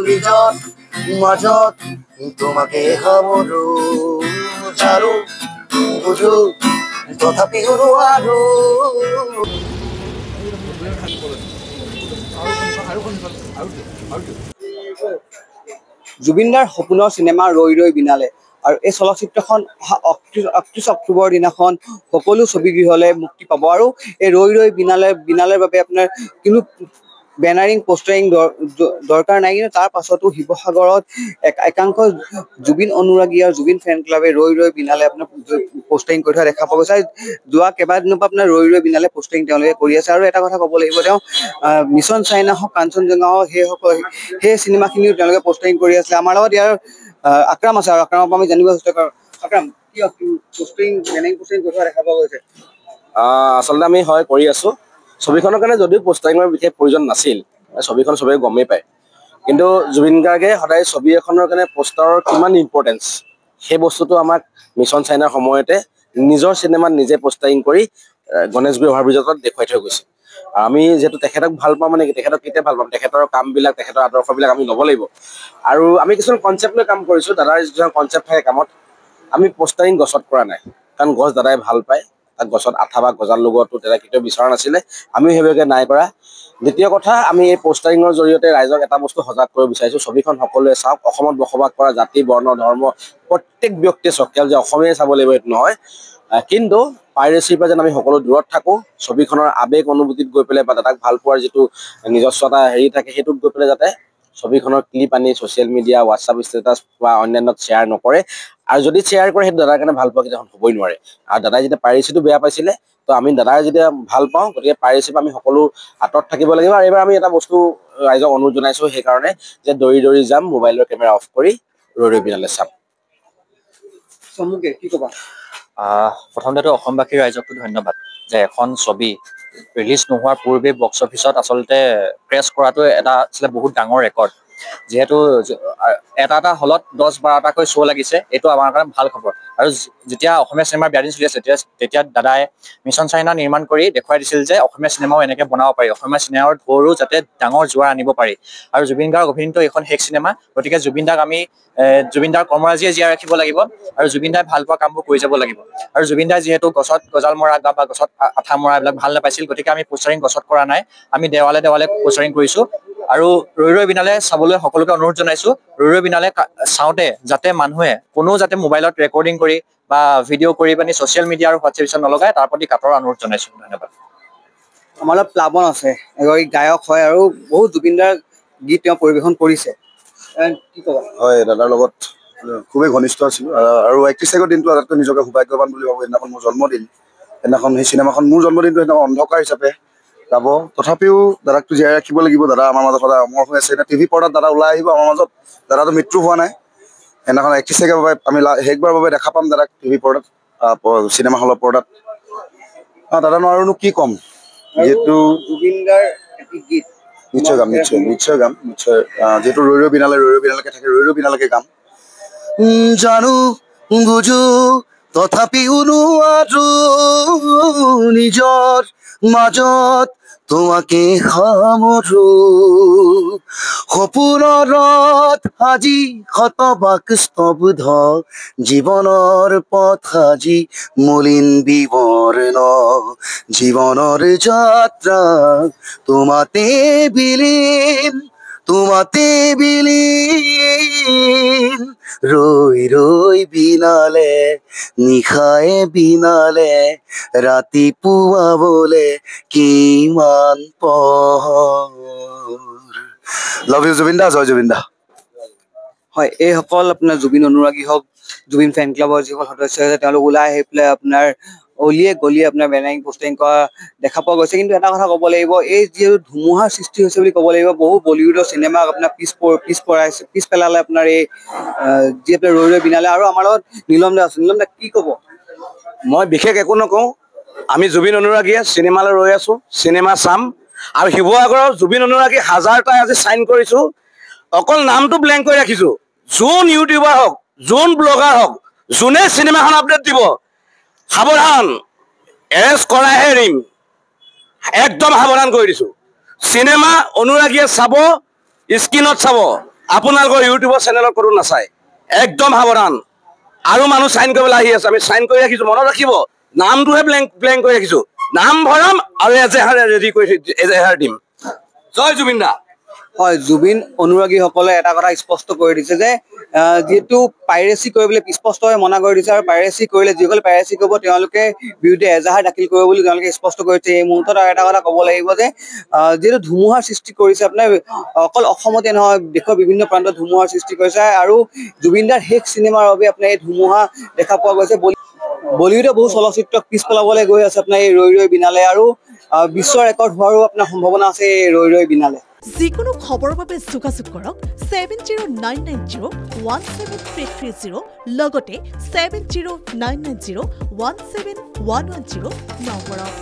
নিজৰ মাজত তোমাকে সামৰো জানো বুজো তথাপিও নোৱাৰো জুবিনদাৰ সপোনৰ চিনেমা ৰৈ ৰৈ বিনালে আৰু এই চলচ্চিত্ৰখন ৩১ অক্টোবৰ দিনাখন সকলো ছবিগৃহলৈ মুক্তি পাব আৰু এই ৰৈ ৰৈ বিনালেৰ বাবে আপোনাৰ কিন্তু বেনাৰিং পোষ্টাৰিং দৰকাৰ নাই কিন্তু তাৰ পাছতো শিৱসাগৰত একাংশ জুবিন অনুৰাগী আৰু জুবিন ফেন ক্লাবে ৰৈ ৰৈ বিনালে আপোনাৰ পোষ্টাৰিং কৰি থকা দেখা পোৱা গৈছে যোৱা কেইবাদিনৰ পৰা আপোনাৰ ৰৈ ৰৈ বিনালে পোষ্টাৰিং তেওঁলোকে কৰি আছে আৰু এটা কথা ক'ব লাগিব তেওঁ মিছন চাইনা হওক কাঞ্চনজংঘা হওক সেই চিনেমাখিনিও তেওঁলোকে পোষ্টাৰিং কৰি আছিলে আমাৰ লগত ইয়াৰ আকৰাম আছে আৰু আকৰামৰ পৰা আমি জানিব চেষ্টা কৰোঁ আকৰাম কিয় পোষ্টাৰিং বেনাৰিং পোষ্টাৰিং কৰি থকা দেখা পোৱা গৈছে আচলতে আমি হয় কৰি আছো ছবিখনৰ কাৰণে যদিও পোষ্টাৰিঙৰ বিশেষ প্ৰয়োজন নাছিল ছবিখন চবেই গমেই পায় কিন্তু জুবিন গাৰ্গে সদায় ছবি এখনৰ কাৰণে পোষ্টাৰৰ কিমান ইম্পৰ্টেঞ্চ সেই বস্তুটো আমাক মিছন চাইনাৰ সময়তে নিজৰ চিনেমাত নিজে পোষ্টাৰিং কৰি গণেশগুৰি অভাৰব্ৰিজত দেখুৱাই থৈ গৈছে আমি যিহেতু তেখেতক ভাল পাওঁ মানে তেখেতক কেতিয়া ভাল পাম তেখেতৰ কামবিলাক তেখেতৰ আদৰ্শবিলাক আমি ল'ব লাগিব আৰু আমি কিছুমান কনচেপ্ট লৈ কাম কৰিছোঁ দাদাৰ কিছুমান কনচেপ্ট থাকে কামত আমি পোষ্টাৰিং গছত কৰা নাই কাৰণ গছ দাদাই ভাল পায় তাক গছত আঠা বা গজাল লগোৱাটো দাদাই কেতিয়াও বিচৰা নাছিলে আমিও সেইভাগে নাই কৰা দ্বিতীয় কথা আমি এই পোষ্টাৰিঙৰ জৰিয়তে ৰাইজক এটা বস্তু সজাগ কৰিব বিচাৰিছোঁ ছবিখন সকলোৱে চাওক অসমত বসবাস কৰা জাতি বৰ্ণ ধৰ্ম প্ৰত্যেক ব্যক্তিয়ে চাওক যে অসমীয়াই চাব লাগিব এইটো নহয় কিন্তু পাইৰেচিৰ পৰা যেন আমি সকলো দূৰত থাকোঁ ছবিখনৰ আৱেগ অনুভূতিত গৈ পেলাই বা দাদাক ভাল পোৱাৰ যিটো নিজস্ব এটা হেৰি থাকে সেইটোত গৈ পেলাই যাতে ছবিখনৰ ক্লিপ আনি ছ'চিয়েল মিডিয়া হোৱাটছআপ ষ্টেটাছ বা অন্যান্যত শ্বেয়াৰ নকৰে আৰু যদি শ্বেয়াৰ কৰে সেইটো দাদাৰ কাৰণে ভাল পোৱা কেতিয়াও হ'বই নোৱাৰে আৰু দাদাই যেতিয়া পাইৰেচিটো বেয়া পাইছিলে তো আমি দাদাৰ যেতিয়া ভাল পাওঁ গতিকে পাইৰেচিৰ পৰা আমি সকলো আঁতৰত থাকিব লাগিব আৰু এইবাৰ আমি এটা বস্তু ৰাইজক অনুৰোধ জনাইছোঁ সেইকাৰণে যে দৌৰি দৌৰি যাম মোবাইলৰ কেমেৰা অফ কৰি ৰৈ ৰৈ বিনালে চাম চমুকে কি ক'বা প্ৰথমতেতো অসমবাসী ৰাইজকো ধন্যবাদ যে এখন ছবি ৰিলিজ নোহোৱাৰ পূৰ্বে বক্স অফিচত আচলতে প্ৰেছ কৰাটো এটা আচলতে বহুত ডাঙৰ ৰেকৰ্ড যিহেতু এটা হলত ১০-১২টাকৈ শ্ব' লাগিছে এইটো আমাৰ কাৰণে ভাল খবৰ আৰু যেতিয়া অসমীয়া চিনেমাৰ ব্যাধি চলি আছে তেতিয়া দাদাই মিছন চাইনা নিৰ্মাণ কৰি দেখুৱাই দিছিল যে অসমীয়া চিনেমাও এনেকৈ বনাব পাৰি অসমীয়া চিনেমাৰ ঢৌৰো যাতে ডাঙৰ জোৱাৰ আনিব পাৰি আৰু জুবিন গাৰ্গ অভিনীত এইখন শেষ চিনেমা গতিকে জুবিন দাক আমি জুবিন দাৰ কৰ্মৰাজিয়ে জীয়াই ৰাখিব লাগিব আৰু জুবিন দাই ভাল পোৱা কামবোৰ কৰি যাব লাগিব আৰু জুবিন দাই যিহেতু গছত গজাল মৰা বা গছত আঠা মৰা এইবিলাক ভাল নাপাইছিল গতিকে আমি পোষ্টাৰিং গছত কৰা নাই আমি দেৱালে পোষ্টাৰিং কৰিছোঁ আৰু ৰৈ ৰৈ বিনালে চাবলৈ সকলোকে অনুৰোধ জনাইছোঁ ৰৈ ৰৈ বিনালে চাওঁতে যাতে মানুহে কোনো যাতে মোবাইলত ৰেকৰ্ডিং কৰি বা ভিডিঅ' কৰি পানি ছ'চিয়েল মিডিয়া আৰু হোৱাটছএপ নলগায় তাৰ প্ৰতি কাটৰ অনুৰোধ জনাইছোঁ ধন্যবাদ আমাৰ লগত প্লাৱন আছে এগৰাকী গায়ক হয় আৰু বহুত জুবিনদাৰ গীত তেওঁ পৰিৱেশন কৰিছে কি ক'বা হয় দাদাৰ লগত খুবেই ঘনিষ্ঠ আছিলোঁ আৰু ৩১ তাৰিখৰ দিনটো আটাইতকৈ নিজকে সৌভাগ্যৱান বুলি ভাবোঁ সেইদিনাখন মোৰ জন্মদিন সেইদিনাখন সেই চিনেমাখন মোৰ জন্মদিনটো সেইদিনাখন অন্ধকাৰ হিচাপে যাব তথাপিও দাদাকটো জীয়াই ৰাখিব লাগিব দাদা আমাৰ মাজত সদায় অমৰ হৈ আছে এতিয়া টিভি পৰ্দাত দাদা ওলাই আহিব আমাৰ মাজত দাদাটো মৃত্যু হোৱা নাই সেইদিনাখন ৩১ তাৰিখৰ বাবে আমি শেষবাৰৰ বাবে দেখা পাম দাদাক টিভি পৰ্দাত চিনেমা হলৰ পৰ্দাত দাদানো আৰুনো কি ক'ম যিহেতু জুবিনদাৰ এটি গীত নিশ্চয় গাম নিশ্চয় যিহেতু ৰৈ ৰৈ বিনালৈকে থাকে ৰৈ ৰৈ বিনালৈকে গাম জানো বুজো তথাপিও নোৱাৰো নিজৰ মাজত তোমাকে সামৰো সপোনত আজি শতবাক স্তব্ধ জীৱনৰ পথ আজি মলিন বিবৰ্ণ জীৱনৰ যাত্ৰা তোমাতে বিলীন ৰৈ ৰৈ বিনালে নিশায়ে বিনালে ৰাতিপুৱা বোলে কিমান পহৰ লাভ ইউ জুবিন দা জয় জুবিন দা হয় এইসকল আপোনাৰ জুবিন অনুৰাগী হওক জুবিন ফেন ক্লাবৰ যিসকল সদস্য আছে তেওঁলোক ওলাই আহি পেলাই আপোনাৰ অলিয়ে গলিয়ে আপোনাৰ বেনাৰিং পোষ্টাৰিং কৰা দেখা পোৱা গৈছে কিন্তু এটা কথা ক'ব লাগিব এই যিহেতু ধুমুহাৰ সৃষ্টি হৈছে বুলি ক'ব লাগিব বহু বলিউডৰ চিনেমাক আপোনাৰ পিছ পেলালে আপোনাৰ এই যি আপোনাৰ ৰৈ ৰৈ বিনালে আৰু আমাৰ লগত নীলম দা আছে নীলম দা কি ক'ব মই বিশেষ একো নকওঁ আমি জুবিন অনুৰাগীয়ে চিনেমালৈ ৰৈ আছোঁ চিনেমা চাম আৰু শিৱসাগৰৰ জুবিন অনুৰাগী হাজাৰটাই আজি চাইন কৰিছোঁ অকল নামটো ব্লেংক কৰি ৰাখিছোঁ যোন ইউটিউবাৰ হওক যোন ব্লগাৰ হওক যোনে চিনেমাখন আপডেট দিব সাৱধান এৰেষ্ট কৰাহে এৰিম একদম সাৱধান কৰি দিছোঁ চিনেমা অনুৰাগীয়ে চাব স্ক্ৰীনত চাব, আপোনালোকৰ ইউটিউবৰ চেনেলত কোনো নাচায়, একদম সাৱধান। আৰু মানুহ চাইন কৰিবলৈ আহি আছে, আমি চাইন কৰি ৰাখিছোঁ, মনত ৰাখিব, নামটোহে ব্লেংক কৰি ৰাখিছোঁ, নাম ভৰাম আৰু এজেহাৰ ৰেডি কৰি এজেহাৰ দিম। জয় জুবিন দা। হয়, জুবিন অনুৰাগীসকলে এটা কথা স্পষ্ট কৰি দিছে যে যিহেতু পাইৰেচি কৰিবলৈ স্পষ্টভাৱে মনা কৰি দিছে, আৰু পাইৰেচি কৰিলে যিসকলে পাইৰেচি কৰিব তেওঁলোকে বিৰুদ্ধে এজাহাৰ দাখিল কৰিব বুলি তেওঁলোকে স্পষ্ট কৰিছে। এই মুহূৰ্তত আৰু এটা কথা ক'ব লাগিব যে যিহেতু ধুমুহাৰ সৃষ্টি কৰিছে আপোনাৰ অকল অসমতে নহয়, দেশৰ বিভিন্ন প্ৰান্তত ধুমুহাৰ সৃষ্টি কৰিছে, আৰু জুবিনদাৰ শেষ চিনেমাৰ বাবে আপোনাৰ এই ধুমুহা দেখা পোৱা গৈছে। বলিউডৰ বহু চলচ্চিত্ৰক পিছ পেলাবলৈ গৈ আছে আপোনাৰ এই ৰৈ ৰৈ বিনালে, আৰু বিশ্ব ৰেকৰ্ড হোৱাৰো আপোনাৰ সম্ভাৱনা আছে এই ৰৈ ৰৈ বিনালে। যিকোনো খবৰৰ বাবে যোগাযোগ কৰক 7099017330 লগতে 7099017110 নম্বৰত।